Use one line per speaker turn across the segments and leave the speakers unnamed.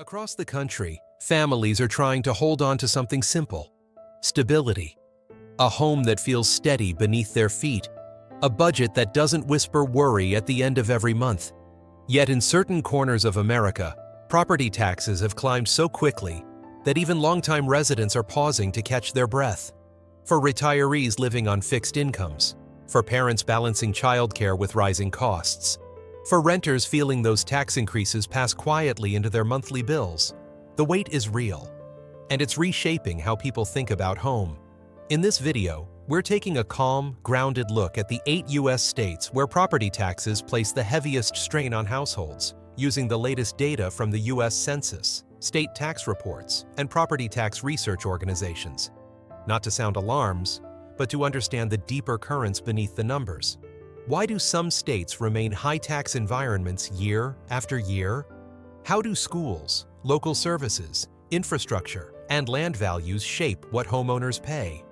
Across the country, families are trying to hold on to something simple: stability. A home that feels steady beneath their feet. A budget that doesn't whisper worry at the end of every month. Yet in certain corners of America, property taxes have climbed so quickly that even longtime residents are pausing to catch their breath. For retirees living on fixed incomes, for parents balancing childcare with rising costs, for renters feeling those tax increases pass quietly into their monthly bills, the weight is real, and it's reshaping how people think about home. In this video, we're taking a calm, grounded look at the 8 U.S. states where property taxes place the heaviest strain on households, using the latest data from the U.S. Census, state tax reports, and property tax research organizations. Not to sound alarms, but to understand the deeper currents beneath the numbers. Why do some states remain high-tax environments year after year? How do schools, local services, infrastructure, and land values shape what homeowners pay?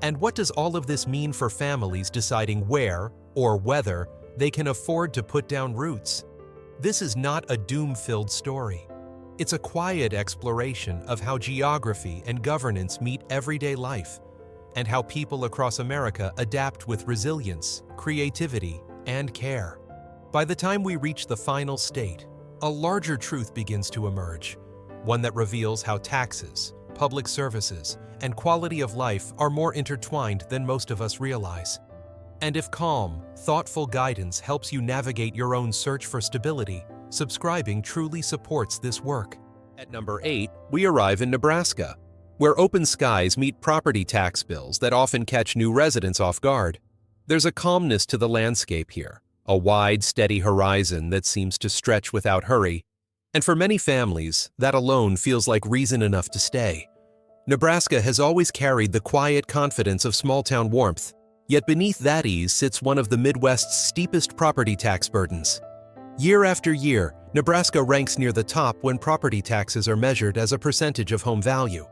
And what does all of this mean for families deciding where or whether they can afford to put down roots? This is not a doom-filled story. It's a quiet exploration of how geography and governance meet everyday life, and how people across America adapt with resilience, creativity, and care. By the time we reach the final state, a larger truth begins to emerge, one that reveals how taxes, public services, and quality of life are more intertwined than most of us realize. And if calm, thoughtful guidance helps you navigate your own search for stability, subscribing truly supports this work. At number 8, we arrive in Nebraska, where open skies meet property tax bills that often catch new residents off guard. There's a calmness to the landscape here, a wide, steady horizon that seems to stretch without hurry. And for many families, that alone feels like reason enough to stay. Nebraska has always carried the quiet confidence of small-town warmth, yet beneath that ease sits one of the Midwest's steepest property tax burdens. Year after year, Nebraska ranks near the top when property taxes are measured as a percentage of home value.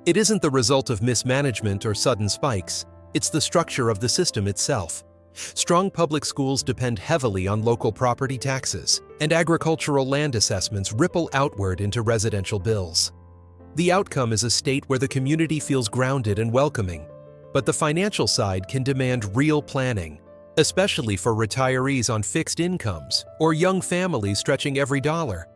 It isn't the result of mismanagement or sudden spikes, it's the structure of the system itself. Strong public schools depend heavily on local property taxes, and agricultural land assessments ripple outward into residential bills. The outcome is a state where the community feels grounded and welcoming, but the financial side can demand real planning, especially for retirees on fixed incomes or young families stretching every dollar.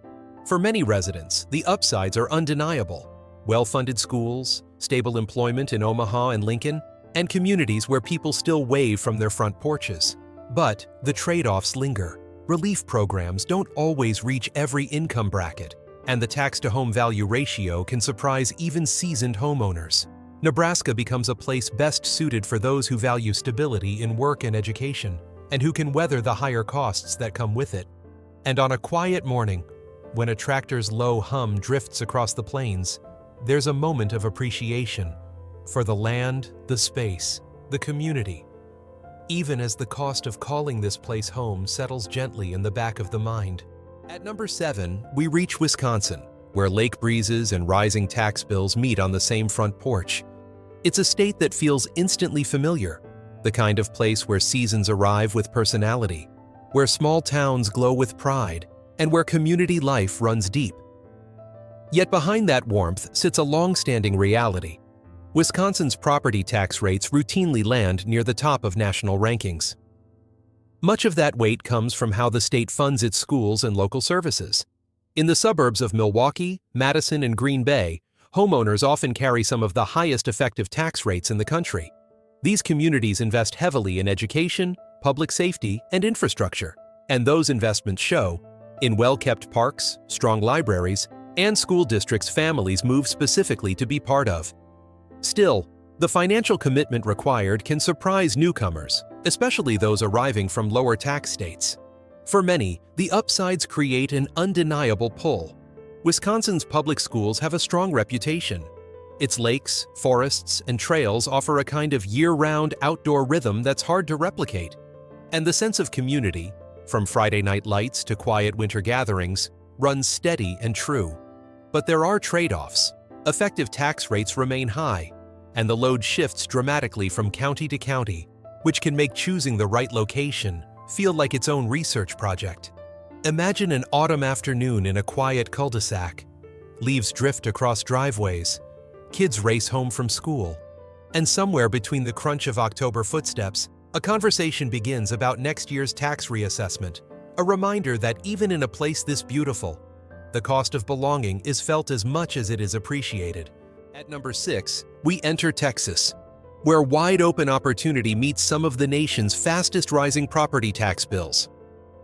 For many residents, the upsides are undeniable: well-funded schools, stable employment in Omaha and Lincoln, and communities where people still wave from their front porches. But the trade-offs linger. Relief programs don't always reach every income bracket, and the tax-to-home value ratio can surprise even seasoned homeowners. Nebraska becomes a place best suited for those who value stability in work and education, and who can weather the higher costs that come with it. And on a quiet morning, when a tractor's low hum drifts across the plains, there's a moment of appreciation for the land, the space, the community, even as the cost of calling this place home settles gently in the back of the mind. At number 7, we reach Wisconsin, where lake breezes and rising tax bills meet on the same front porch. It's a state that feels instantly familiar, the kind of place where seasons arrive with personality, where small towns glow with pride, and where community life runs deep. Yet behind that warmth sits a long-standing reality. Wisconsin's property tax rates routinely land near the top of national rankings. Much of that weight comes from how the state funds its schools and local services. In the suburbs of Milwaukee, Madison, and Green Bay, homeowners often carry some of the highest effective tax rates in the country. These communities invest heavily in education, public safety, and infrastructure, and those investments show in well-kept parks, strong libraries, and school districts families move specifically to be part of. Still, the financial commitment required can surprise newcomers, especially those arriving from lower tax states. For many, the upsides create an undeniable pull. Wisconsin's public schools have a strong reputation. Its lakes, forests, and trails offer a kind of year-round outdoor rhythm that's hard to replicate. And the sense of community, from Friday night lights to quiet winter gatherings, runs steady and true. But there are trade-offs. Effective tax rates remain high, and the load shifts dramatically from county to county, which can make choosing the right location feel like its own research project. Imagine an autumn afternoon in a quiet cul-de-sac. Leaves drift across driveways. Kids race home from school. And somewhere between the crunch of October footsteps, a conversation begins about next year's tax reassessment, a reminder that even in a place this beautiful, the cost of belonging is felt as much as it is appreciated. At number 6, we enter Texas, where wide-open opportunity meets some of the nation's fastest-rising property tax bills.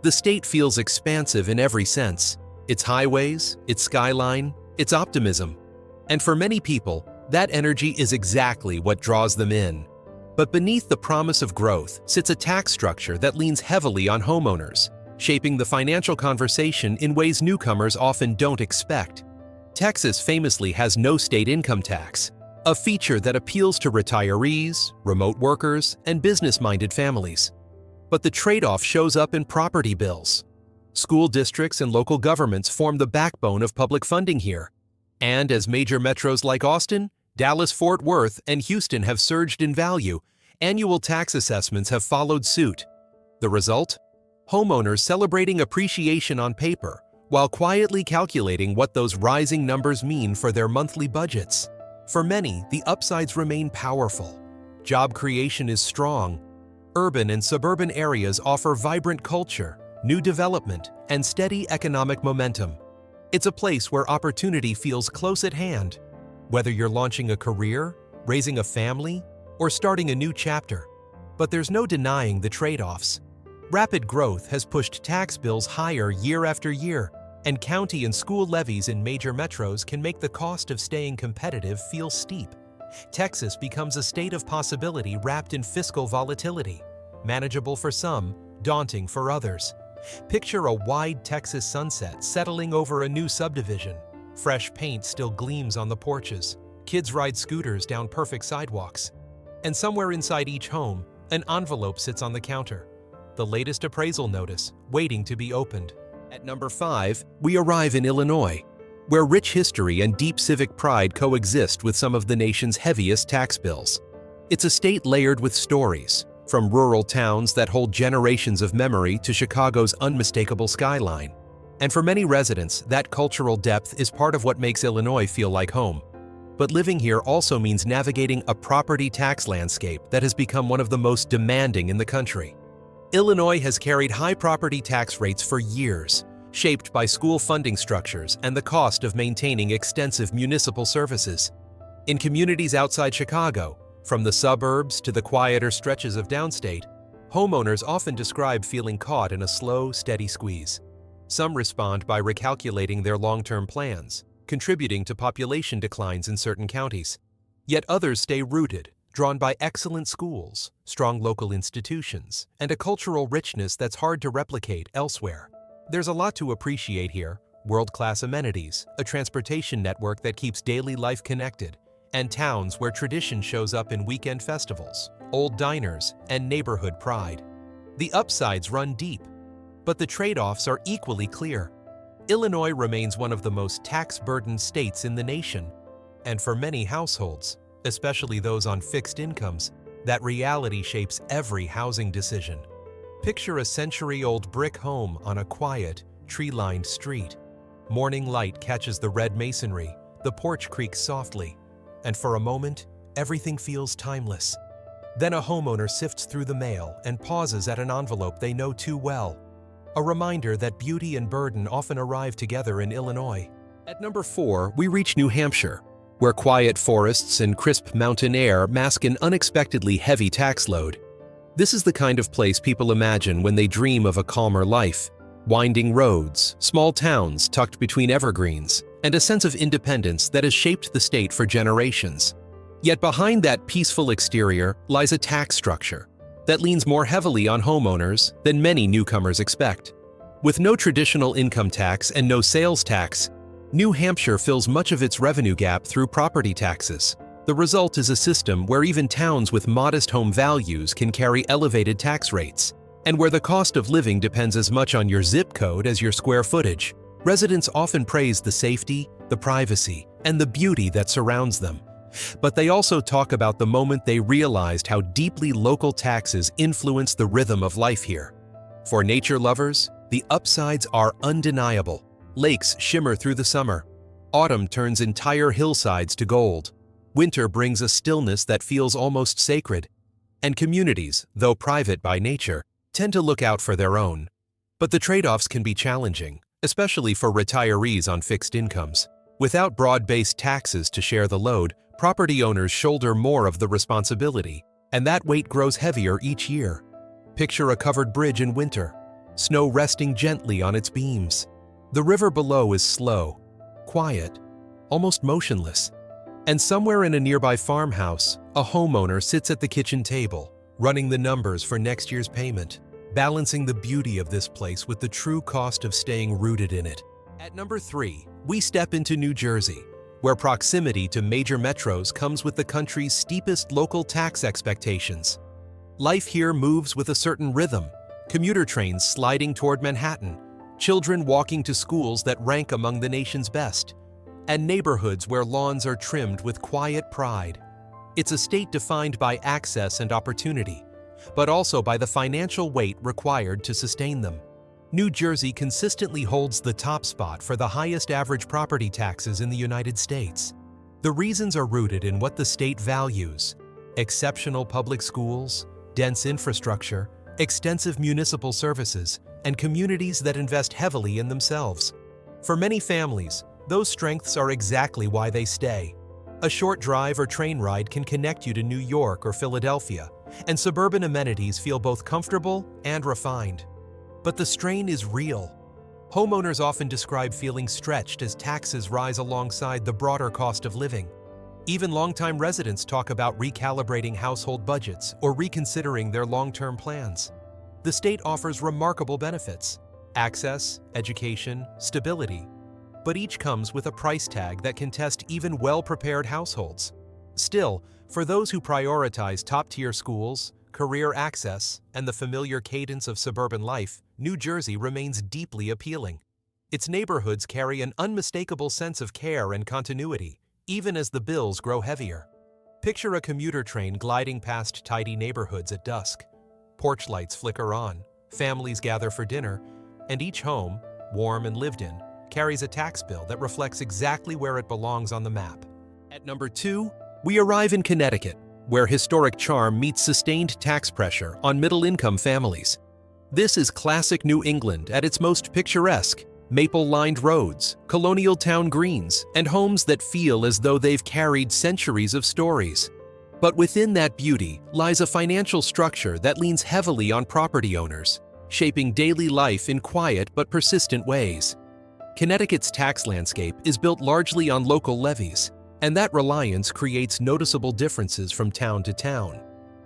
The state feels expansive in every sense: its highways, its skyline, its optimism. And for many people, that energy is exactly what draws them in. But beneath the promise of growth sits a tax structure that leans heavily on homeowners, shaping the financial conversation in ways newcomers often don't expect. Texas famously has no state income tax, a feature that appeals to retirees, remote workers, and business-minded families. But the trade-off shows up in property bills. School districts and local governments form the backbone of public funding here. And as major metros like Austin, Dallas-Fort Worth, and Houston have surged in value, annual tax assessments have followed suit. The result? Homeowners celebrating appreciation on paper, while quietly calculating what those rising numbers mean for their monthly budgets. For many, the upsides remain powerful. Job creation is strong. Urban and suburban areas offer vibrant culture, new development, and steady economic momentum. It's a place where opportunity feels close at hand. Whether you're launching a career, raising a family, or starting a new chapter. But there's no denying the trade-offs. Rapid growth has pushed tax bills higher year after year, and county and school levies in major metros can make the cost of staying competitive feel steep. Texas becomes a state of possibility wrapped in fiscal volatility, manageable for some, daunting for others. Picture a wide Texas sunset settling over a new subdivision. Fresh paint still gleams on the porches. Kids ride scooters down perfect sidewalks. And somewhere inside each home, an envelope sits on the counter. The latest appraisal notice, waiting to be opened. At number 5, we arrive in Illinois, where rich history and deep civic pride coexist with some of the nation's heaviest tax bills. It's a state layered with stories, from rural towns that hold generations of memory to Chicago's unmistakable skyline. And for many residents, that cultural depth is part of what makes Illinois feel like home. But living here also means navigating a property tax landscape that has become one of the most demanding in the country. Illinois has carried high property tax rates for years, shaped by school funding structures and the cost of maintaining extensive municipal services. In communities outside Chicago, from the suburbs to the quieter stretches of downstate, homeowners often describe feeling caught in a slow, steady squeeze. Some respond by recalculating their long-term plans, contributing to population declines in certain counties. Yet others stay rooted, drawn by excellent schools, strong local institutions, and a cultural richness that's hard to replicate elsewhere. There's a lot to appreciate here: world-class amenities, a transportation network that keeps daily life connected, and towns where tradition shows up in weekend festivals, old diners, and neighborhood pride. The upsides run deep, but the trade-offs are equally clear. Illinois remains one of the most tax-burdened states in the nation, and for many households, especially those on fixed incomes, that reality shapes every housing decision. Picture a century-old brick home on a quiet, tree-lined street. Morning light catches the red masonry, the porch creaks softly, and for a moment, everything feels timeless. Then a homeowner sifts through the mail and pauses at an envelope they know too well. A reminder that beauty and burden often arrive together in Illinois. At number 4, we reach New Hampshire, where quiet forests and crisp mountain air mask an unexpectedly heavy tax load. This is the kind of place people imagine when they dream of a calmer life. Winding roads, small towns tucked between evergreens, and a sense of independence that has shaped the state for generations. Yet behind that peaceful exterior lies a tax structure that leans more heavily on homeowners than many newcomers expect. With no traditional income tax and no sales tax, New Hampshire fills much of its revenue gap through property taxes. The result is a system where even towns with modest home values can carry elevated tax rates, and where the cost of living depends as much on your zip code as your square footage. Residents often praise the safety, the privacy, and the beauty that surrounds them. But they also talk about the moment they realized how deeply local taxes influence the rhythm of life here. For nature lovers, the upsides are undeniable. Lakes shimmer through the summer. Autumn turns entire hillsides to gold. Winter brings a stillness that feels almost sacred. And communities, though private by nature, tend to look out for their own. But the trade-offs can be challenging, especially for retirees on fixed incomes. Without broad-based taxes to share the load, property owners shoulder more of the responsibility, and that weight grows heavier each year. Picture a covered bridge in winter, snow resting gently on its beams. The river below is slow, quiet, almost motionless. And somewhere in a nearby farmhouse, a homeowner sits at the kitchen table, running the numbers for next year's payment, balancing the beauty of this place with the true cost of staying rooted in it. At number 3, we step into New Jersey, where proximity to major metros comes with the country's steepest local tax expectations. Life here moves with a certain rhythm, commuter trains sliding toward Manhattan, children walking to schools that rank among the nation's best, and neighborhoods where lawns are trimmed with quiet pride. It's a state defined by access and opportunity, but also by the financial weight required to sustain them. New Jersey consistently holds the top spot for the highest average property taxes in the United States. The reasons are rooted in what the state values: exceptional public schools, dense infrastructure, extensive municipal services, and communities that invest heavily in themselves. For many families, those strengths are exactly why they stay. A short drive or train ride can connect you to New York or Philadelphia, and suburban amenities feel both comfortable and refined. But the strain is real. Homeowners often describe feeling stretched as taxes rise alongside the broader cost of living. Even longtime residents talk about recalibrating household budgets or reconsidering their long-term plans. The state offers remarkable benefits: access, education, stability. But each comes with a price tag that can test even well-prepared households. Still, for those who prioritize top-tier schools, career access, and the familiar cadence of suburban life, New Jersey remains deeply appealing. Its neighborhoods carry an unmistakable sense of care and continuity, even as the bills grow heavier. Picture a commuter train gliding past tidy neighborhoods at dusk. Porch lights flicker on, families gather for dinner, and each home, warm and lived in, carries a tax bill that reflects exactly where it belongs on the map. At number 2, we arrive in Connecticut, where historic charm meets sustained tax pressure on middle-income families. This is classic New England at its most picturesque: maple-lined roads, colonial town greens, and homes that feel as though they've carried centuries of stories. But within that beauty lies a financial structure that leans heavily on property owners, shaping daily life in quiet but persistent ways. Connecticut's tax landscape is built largely on local levies, and that reliance creates noticeable differences from town to town.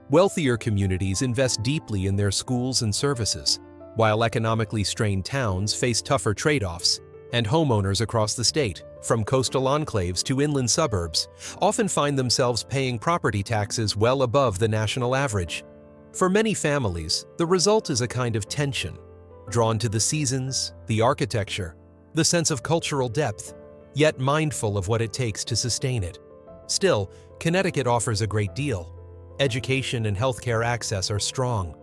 Wealthier communities invest deeply in their schools and services, while economically strained towns face tougher trade-offs, and homeowners across the state, from coastal enclaves to inland suburbs, often find themselves paying property taxes well above the national average. For many families, the result is a kind of tension, drawn to the seasons, the architecture, the sense of cultural depth, yet mindful of what it takes to sustain it. Still, Connecticut offers a great deal. Education and healthcare access are strong.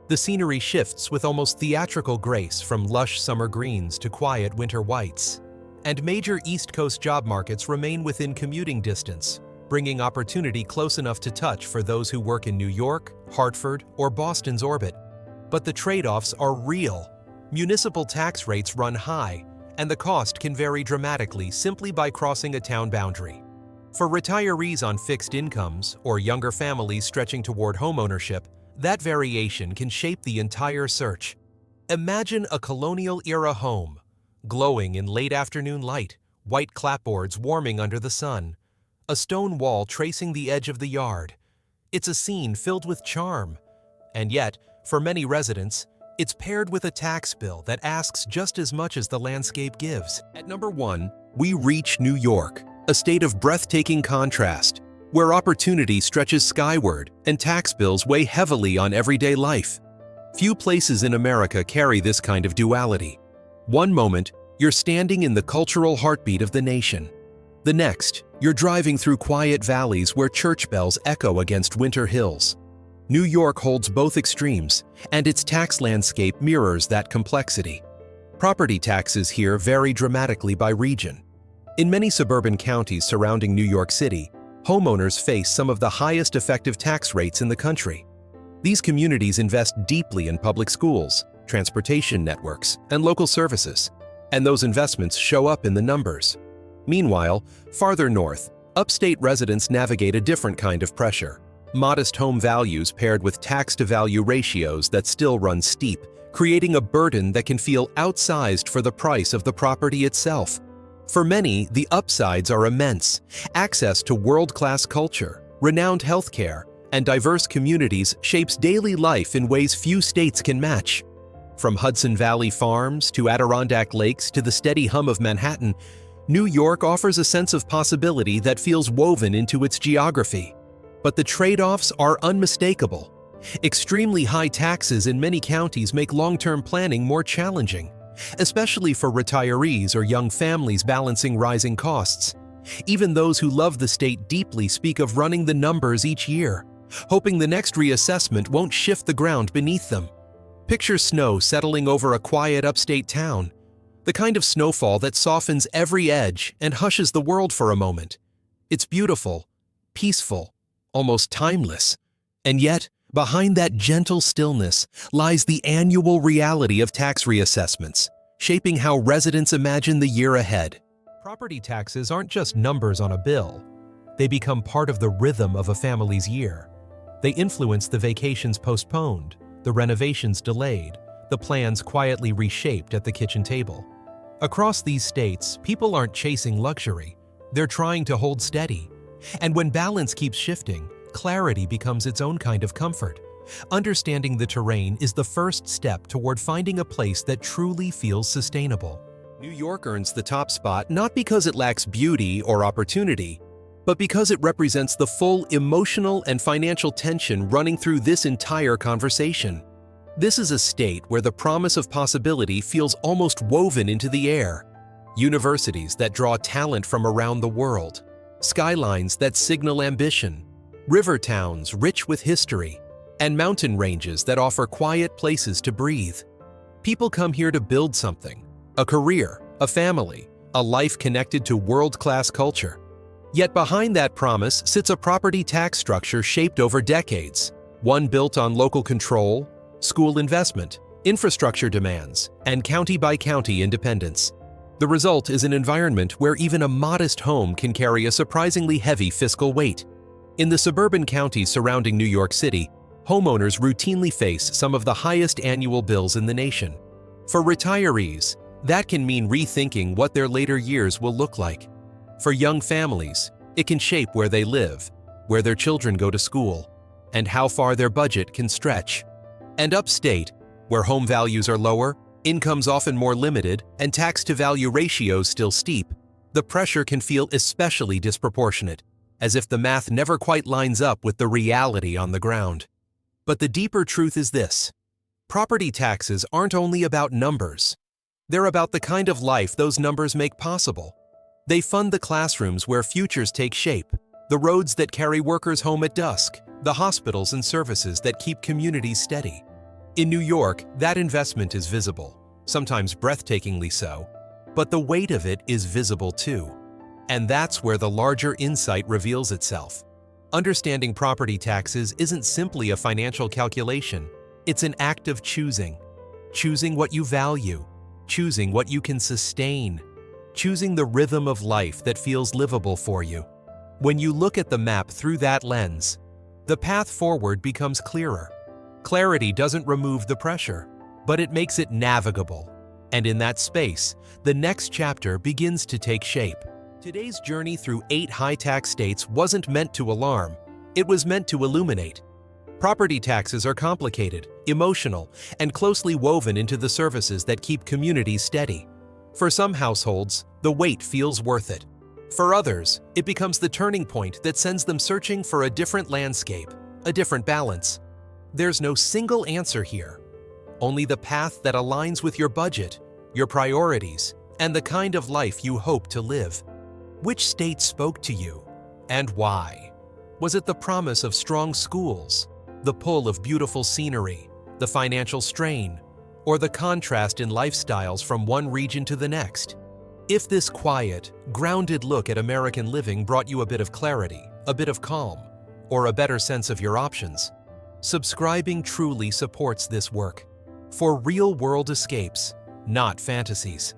The scenery shifts with almost theatrical grace from lush summer greens to quiet winter whites. And major East Coast job markets remain within commuting distance, bringing opportunity close enough to touch for those who work in New York, Hartford, or Boston's orbit. But the trade-offs are real. Municipal tax rates run high, and the cost can vary dramatically simply by crossing a town boundary. For retirees on fixed incomes or younger families stretching toward homeownership, that variation can shape the entire search. Imagine a colonial-era home, glowing in late afternoon light, white clapboards warming under the sun, a stone wall tracing the edge of the yard. It's a scene filled with charm. And yet, for many residents, it's paired with a tax bill that asks just as much as the landscape gives. At number 1, we reach New York, a state of breathtaking contrast, where opportunity stretches skyward and tax bills weigh heavily on everyday life. Few places in America carry this kind of duality. One moment, you're standing in the cultural heartbeat of the nation. The next, you're driving through quiet valleys where church bells echo against winter hills. New York holds both extremes, and its tax landscape mirrors that complexity. Property taxes here vary dramatically by region. In many suburban counties surrounding New York City, homeowners face some of the highest effective tax rates in the country. These communities invest deeply in public schools, transportation networks, and local services, and those investments show up in the numbers. Meanwhile, farther north, upstate residents navigate a different kind of pressure. Modest home values paired with tax-to-value ratios that still run steep, creating a burden that can feel outsized for the price of the property itself. For many, the upsides are immense: access to world-class culture, renowned healthcare, and diverse communities shapes daily life in ways few states can match. From Hudson Valley farms to Adirondack lakes to the steady hum of Manhattan, New York offers a sense of possibility that feels woven into its geography. But the trade-offs are unmistakable. Extremely high taxes in many counties make long-term planning more challenging, especially for retirees or young families balancing rising costs. Even those who love the state deeply speak of running the numbers each year, hoping the next reassessment won't shift the ground beneath them. Picture snow settling over a quiet upstate town, the kind of snowfall that softens every edge and hushes the world for a moment. It's beautiful, peaceful, almost timeless. And yet, behind that gentle stillness lies the annual reality of tax reassessments, shaping how residents imagine the year ahead. Property taxes aren't just numbers on a bill. They become part of the rhythm of a family's year. They influence the vacations postponed, the renovations delayed, the plans quietly reshaped at the kitchen table. Across these states, people aren't chasing luxury. They're trying to hold steady. And when balance keeps shifting, clarity becomes its own kind of comfort. Understanding the terrain is the first step toward finding a place that truly feels sustainable. New York earns the top spot not because it lacks beauty or opportunity, but because it represents the full emotional and financial tension running through this entire conversation. This is a state where the promise of possibility feels almost woven into the air. Universities that draw talent from around the world, skylines that signal ambition, river towns rich with history, and mountain ranges that offer quiet places to breathe. People come here to build something: a career, a family, a life connected to world-class culture. Yet behind that promise sits a property tax structure shaped over decades, one built on local control, school investment, infrastructure demands, and county-by-county independence. The result is an environment where even a modest home can carry a surprisingly heavy fiscal weight. In the suburban counties surrounding New York City, homeowners routinely face some of the highest annual bills in the nation. For retirees, that can mean rethinking what their later years will look like. For young families, it can shape where they live, where their children go to school, and how far their budget can stretch. And upstate, where home values are lower, incomes often more limited, and tax-to-value ratios still steep, the pressure can feel especially disproportionate, as if the math never quite lines up with the reality on the ground. But the deeper truth is this: property taxes aren't only about numbers. They're about the kind of life those numbers make possible. They fund the classrooms where futures take shape, the roads that carry workers home at dusk, the hospitals and services that keep communities steady. In New York, that investment is visible, sometimes breathtakingly so, but the weight of it is visible too. And that's where the larger insight reveals itself. Understanding property taxes isn't simply a financial calculation. It's an act of choosing. Choosing what you value, choosing what you can sustain, choosing the rhythm of life that feels livable for you. When you look at the map through that lens, the path forward becomes clearer. Clarity doesn't remove the pressure, but it makes it navigable. And in that space, the next chapter begins to take shape. Today's journey through 8 high-tax states wasn't meant to alarm. It was meant to illuminate. Property taxes are complicated, emotional, and closely woven into the services that keep communities steady. For some households, the wait feels worth it. For others, it becomes the turning point that sends them searching for a different landscape, a different balance. There's no single answer here, only the path that aligns with your budget, your priorities, and the kind of life you hope to live. Which state spoke to you, and why? Was it the promise of strong schools, the pull of beautiful scenery, the financial strain, or the contrast in lifestyles from one region to the next? If this quiet, grounded look at American living brought you a bit of clarity, a bit of calm, or a better sense of your options, subscribing truly supports this work. For real-world escapes, not fantasies.